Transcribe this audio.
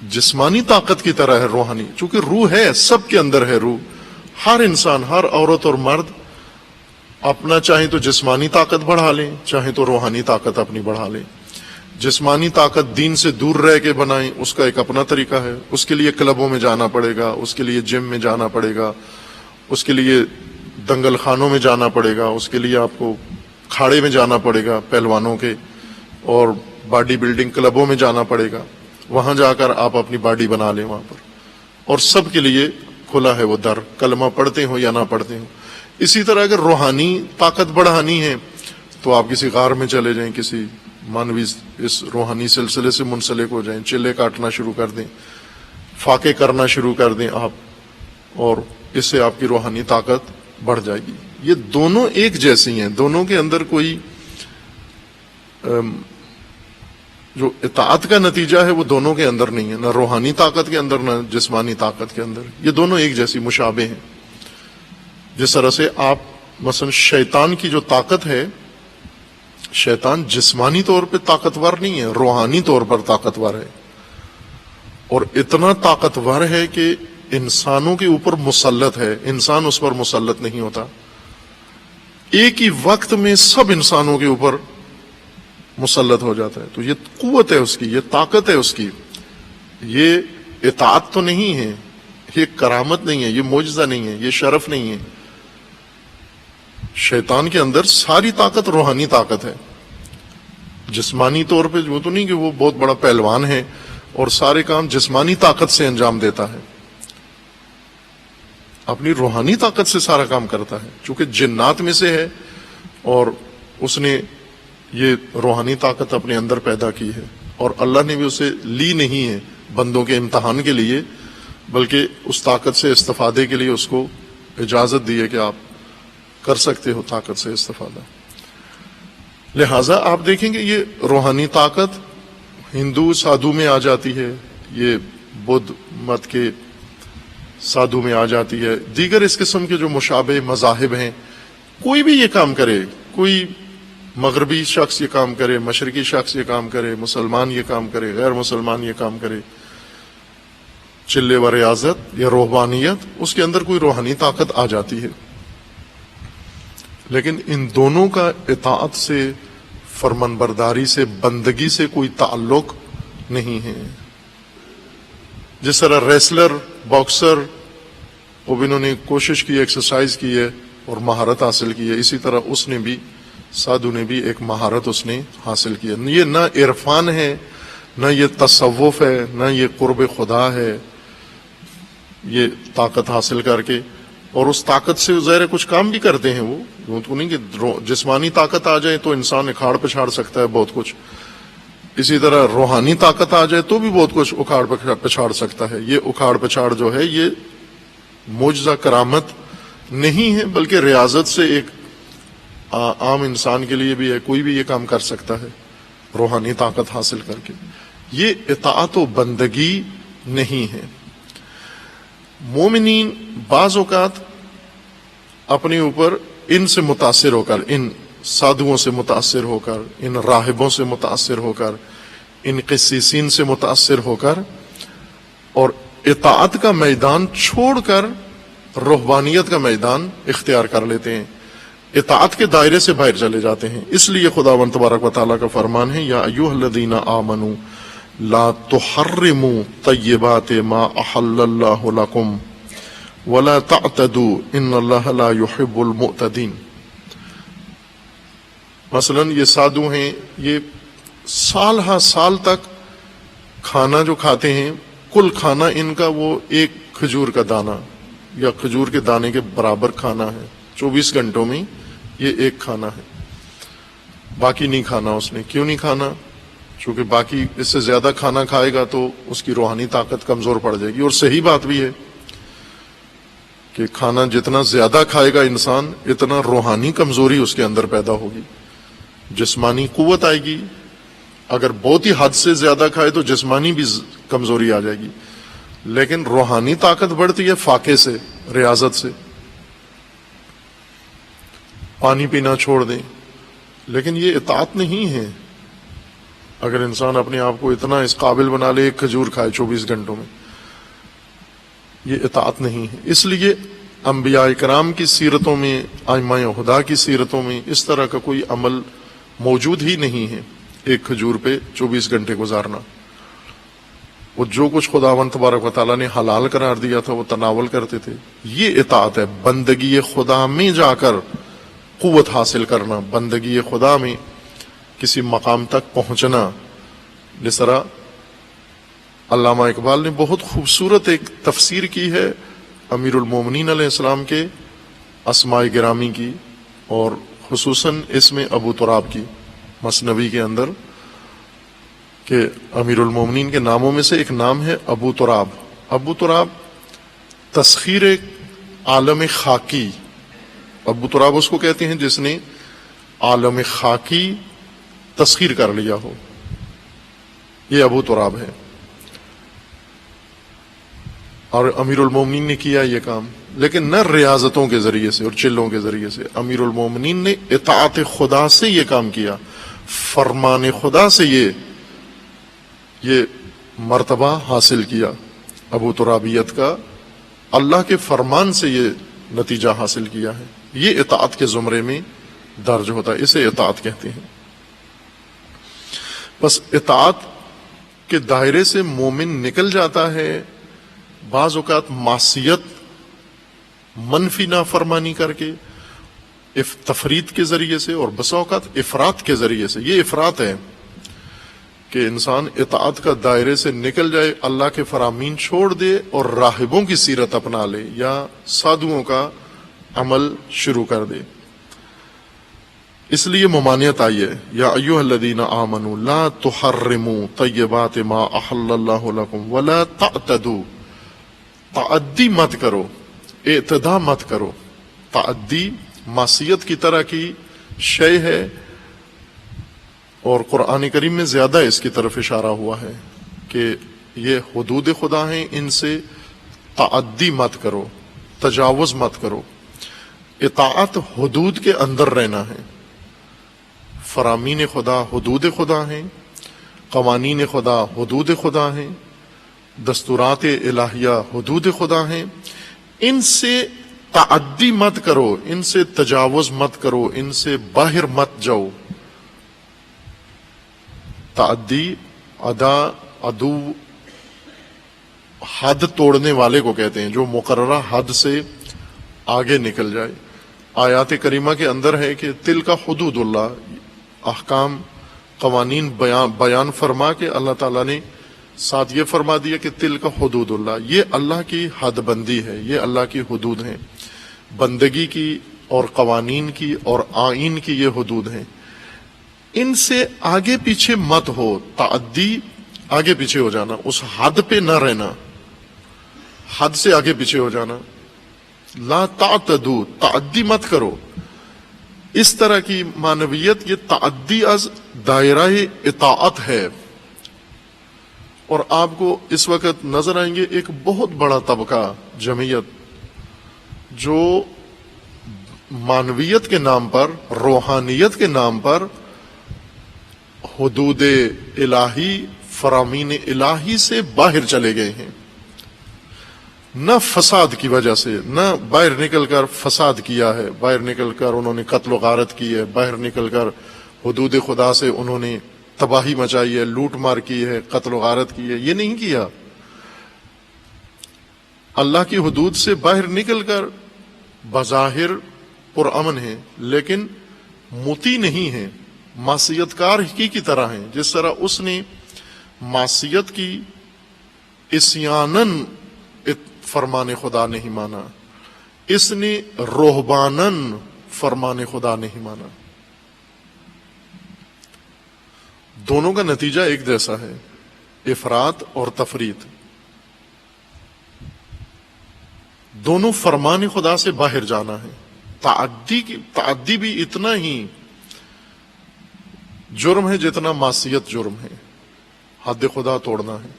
جسمانی طاقت کی طرح ہے روحانی، چونکہ روح ہے، سب کے اندر ہے روح. ہر انسان، ہر عورت اور مرد اپنا چاہیں تو جسمانی طاقت بڑھا لیں، چاہیں تو روحانی طاقت اپنی بڑھا لیں. جسمانی طاقت دین سے دور رہ کے بنائیں، اس کا ایک اپنا طریقہ ہے. اس کے لیے کلبوں میں جانا پڑے گا، اس کے لیے جم میں جانا پڑے گا، اس کے لیے دنگل خانوں میں جانا پڑے گا، اس کے لیے آپ کو کھاڑے میں جانا پڑے گا پہلوانوں کے، اور باڈی بلڈنگ کلبوں میں جانا پڑے گا. وہاں جا کر آپ اپنی باڈی بنا لیں وہاں پر. اور سب کے لیے کھلا ہے وہ در، کلمہ پڑھتے ہو یا نہ پڑھتے ہو. اسی طرح اگر روحانی طاقت بڑھانی ہے تو آپ کسی غار میں چلے جائیں، کسی مانوی اس روحانی سلسلے سے منسلک ہو جائیں، چلے کاٹنا شروع کر دیں، فاقے کرنا شروع کر دیں آپ، اور اس سے آپ کی روحانی طاقت بڑھ جائے گی. یہ دونوں ایک جیسی ہیں، دونوں کے اندر کوئی جو اطاعت کا نتیجہ ہے وہ دونوں کے اندر نہیں ہے، نہ روحانی طاقت کے اندر نہ جسمانی طاقت کے اندر. یہ دونوں ایک جیسی مشابہ ہیں. جس طرح سے آپ مثلا شیطان کی جو طاقت ہے، شیطان جسمانی طور پہ طاقتور نہیں ہے، روحانی طور پر طاقتور ہے، اور اتنا طاقتور ہے کہ انسانوں کے اوپر مسلط ہے. انسان اس پر مسلط نہیں ہوتا. ایک ہی وقت میں سب انسانوں کے اوپر مسلط ہو جاتا ہے. تو یہ قوت ہے اس کی، یہ طاقت ہے اس کی. یہ اطاعت تو نہیں ہے، یہ کرامت نہیں ہے، یہ معجزہ نہیں ہے، یہ شرف نہیں ہے. شیطان کے اندر ساری طاقت روحانی طاقت ہے. جسمانی طور پہ وہ تو نہیں کہ وہ بہت بڑا پہلوان ہے اور سارے کام جسمانی طاقت سے انجام دیتا ہے، اپنی روحانی طاقت سے سارا کام کرتا ہے. چونکہ جنات میں سے ہے اور اس نے یہ روحانی طاقت اپنے اندر پیدا کی ہے، اور اللہ نے بھی اسے لی نہیں ہے بندوں کے امتحان کے لیے، بلکہ اس طاقت سے استفادے کے لیے اس کو اجازت دی ہے کہ آپ کر سکتے ہو طاقت سے استفادہ. لہٰذا آپ دیکھیں گے یہ روحانی طاقت ہندو سادھو میں آ جاتی ہے، یہ بدھ مت کے سادھو میں آ جاتی ہے، دیگر اس قسم کے جو مشابہ مذاہب ہیں. کوئی بھی یہ کام کرے، کوئی مغربی شخص یہ کام کرے، مشرقی شخص یہ کام کرے، مسلمان یہ کام کرے، غیر مسلمان یہ کام کرے، چلے و ریاضت یا روحانیت، اس کے اندر کوئی روحانی طاقت آ جاتی ہے. لیکن ان دونوں کا اطاعت سے، فرمان برداری سے، بندگی سے کوئی تعلق نہیں ہے. جس طرح ریسلر، باکسر، وہ بھی انہوں نے کوشش کی، ایکسرسائز کی ہے اور مہارت حاصل کی ہے، اسی طرح اس نے بھی، سادھو نے بھی ایک مہارت اس نے حاصل کی ہے. یہ نہ عرفان ہے، نہ یہ تصوف ہے، نہ یہ قرب خدا ہے. یہ طاقت حاصل کر کے، اور اس طاقت سے ظاہر کچھ کام بھی کرتے ہیں. وہ تو نہیں کہ جسمانی طاقت آ جائے تو انسان اکھاڑ پچھاڑ سکتا ہے بہت کچھ، اسی طرح روحانی طاقت آ جائے تو بھی بہت کچھ اکھاڑ پچھاڑ سکتا ہے. یہ اکھاڑ پچھاڑ جو ہے یہ معجزہ کرامت نہیں ہے، بلکہ ریاضت سے ایک عام انسان کے لیے بھی ہے، کوئی بھی یہ کام کر سکتا ہے روحانی طاقت حاصل کر کے. یہ اطاعت و بندگی نہیں ہے. مومنین بعض اوقات اپنے اوپر ان سے متاثر ہو کر، ان سادھوؤں سے متاثر ہو کر، ان راہبوں سے متاثر ہو کر، ان قسیسین سے متاثر ہو کر، اور اطاعت کا میدان چھوڑ کر روحانیت کا میدان اختیار کر لیتے ہیں، اطاعت کے دائرے سے باہر چلے جاتے ہیں. اس لیے خداوند تبارک و تعالیٰ کا فرمان ہے، یا ایھا الذین آمنوا لا تحرموا طیبات ما احل اللہ لکم ولا تعتدوا ان اللہ لا يحب المعتدین. مثلا یہ سادھو ہیں، یہ سال ہا سال تک کھانا جو کھاتے ہیں، کل کھانا ان کا وہ ایک کھجور کا دانہ یا کھجور کے دانے کے برابر کھانا ہے. 24 گھنٹوں میں یہ ایک کھانا ہے، باقی نہیں کھانا اس نے. کیوں نہیں کھانا؟ چونکہ باقی اس سے زیادہ کھانا کھائے گا تو اس کی روحانی طاقت کمزور پڑ جائے گی. اور صحیح بات بھی ہے کہ کھانا جتنا زیادہ کھائے گا انسان، اتنا روحانی کمزوری اس کے اندر پیدا ہوگی. جسمانی قوت آئے گی، اگر بہت ہی حد سے زیادہ کھائے تو جسمانی بھی کمزوری آ جائے گی، لیکن روحانی طاقت بڑھتی ہے فاقے سے، ریاضت سے. پانی پینا چھوڑ دیں، لیکن یہ اطاعت نہیں ہے. اگر انسان اپنے آپ کو اتنا اس قابل بنا لے ایک کھجور کھائے 24 گھنٹوں میں، یہ اطاعت نہیں ہے۔ اس لیے انبیاء کرام کی سیرتوں میں، ائمہ ہدیٰ کی سیرتوں میں اس طرح کا کوئی عمل موجود ہی نہیں ہے، ایک کھجور پہ 24 گھنٹے گزارنا۔ وہ جو کچھ خداوند تبارک و تعالیٰ نے حلال قرار دیا تھا وہ تناول کرتے تھے۔ یہ اطاعت ہے، بندگی خدا میں جا کر قوت حاصل کرنا، بندگی خدا میں کسی مقام تک پہنچنا۔ جس طرح علامہ اقبال نے بہت خوبصورت ایک تفسیر کی ہے امیر المومنین علیہ السلام کے اسماء گرامی کی، اور خصوصاً اس میں ابو تراب کی، مثنوی کے اندر، کہ امیر المومنین کے ناموں میں سے ایک نام ہے ابو تراب۔ ابو تراب تسخیر عالم خاکی، ابو تراب اس کو کہتے ہیں جس نے عالم خاکی تسخیر کر لیا ہو، یہ ابو تراب ہے۔ اور امیر المومنین نے کیا یہ کام، لیکن نہ ریاضتوں کے ذریعے سے اور چلوں کے ذریعے سے، امیر المومنین نے اطاعت خدا سے یہ کام کیا، فرمان خدا سے یہ مرتبہ حاصل کیا، ابو ترابیت کا اللہ کے فرمان سے یہ نتیجہ حاصل کیا ہے۔ یہ اطاعت کے زمرے میں درج ہوتا ہے، اسے اطاعت کہتے ہیں۔ بس اطاعت کے دائرے سے مومن نکل جاتا ہے بعض اوقات معصیت، منفی نافرمانی کر کے، تفرید کے ذریعے سے، اور بسا اوقات افراط کے ذریعے سے۔ یہ افراط ہے کہ انسان اطاعت کا دائرے سے نکل جائے، اللہ کے فرامین چھوڑ دے اور راہبوں کی سیرت اپنا لے یا سادھوؤں کا عمل شروع کر دے۔ اس لیے ممانعت آئی ہے، یا ایھا الذین آمنوا لا تحرموا طیبات ما احل اللہ لکم ولا تعتدوا، تعدی مت کرو، اعتداء مت کرو۔ تعدی معصیت کی طرح کی شے ہے، اور قرآن کریم میں زیادہ اس کی طرف اشارہ ہوا ہے کہ یہ حدود خدا ہیں، ان سے تعدی مت کرو، تجاوز مت کرو۔ اطاعت حدود کے اندر رہنا ہے۔ فرامین خدا حدود خدا ہیں، قوانین خدا حدود خدا ہیں، دستورات الہیہ حدود خدا ہیں، ان سے تعدی مت کرو، ان سے تجاوز مت کرو، ان سے باہر مت جاؤ۔ تعدی، عدو حد توڑنے والے کو کہتے ہیں، جو مقررہ حد سے آگے نکل جائے۔ آیات کریمہ کے اندر ہے کہ تلک حدود اللہ، احکام، قوانین بیان فرما کے اللہ تعالیٰ نے ساتھ یہ فرما دیا کہ تلک حدود اللہ، یہ اللہ کی حد بندی ہے، یہ اللہ کی حدود ہیں، بندگی کی اور قوانین کی اور آئین کی یہ حدود ہیں، ان سے آگے پیچھے مت ہو۔ تعدی، آگے پیچھے ہو جانا، اس حد پہ نہ رہنا، حد سے آگے پیچھے ہو جانا۔ لا تعتدو، تعدی مت کرو۔ اس طرح کی معنویت، یہ تعدی از دائرہ اطاعت ہے۔ اور آپ کو اس وقت نظر آئیں گے ایک بہت بڑا طبقہ، جمعیت، جو معنویت کے نام پر، روحانیت کے نام پر حدود الہی، فرامین الہی سے باہر چلے گئے ہیں۔ نہ فساد کی وجہ سے، نہ باہر نکل کر فساد کیا ہے، باہر نکل کر انہوں نے قتل و غارت کی ہے، باہر نکل کر حدود خدا سے انہوں نے تباہی مچائی ہے، لوٹ مار کی ہے، قتل و غارت کی ہے، یہ نہیں کیا۔ اللہ کی حدود سے باہر نکل کر بظاہر پرامن ہیں، لیکن مطیع نہیں ہیں، معصیت کار کی طرح ہیں۔ جس طرح اس نے معصیت کی، عصیاناً فرمان خدا نہیں مانا، اس نے رہباناً فرمان خدا نہیں مانا۔ دونوں کا نتیجہ ایک جیسا ہے، افراط اور تفریط۔ دونوں فرمان خدا سے باہر جانا ہے۔ تعدی بھی اتنا ہی جرم ہے جتنا معصیت جرم ہے، حد خدا توڑنا ہے۔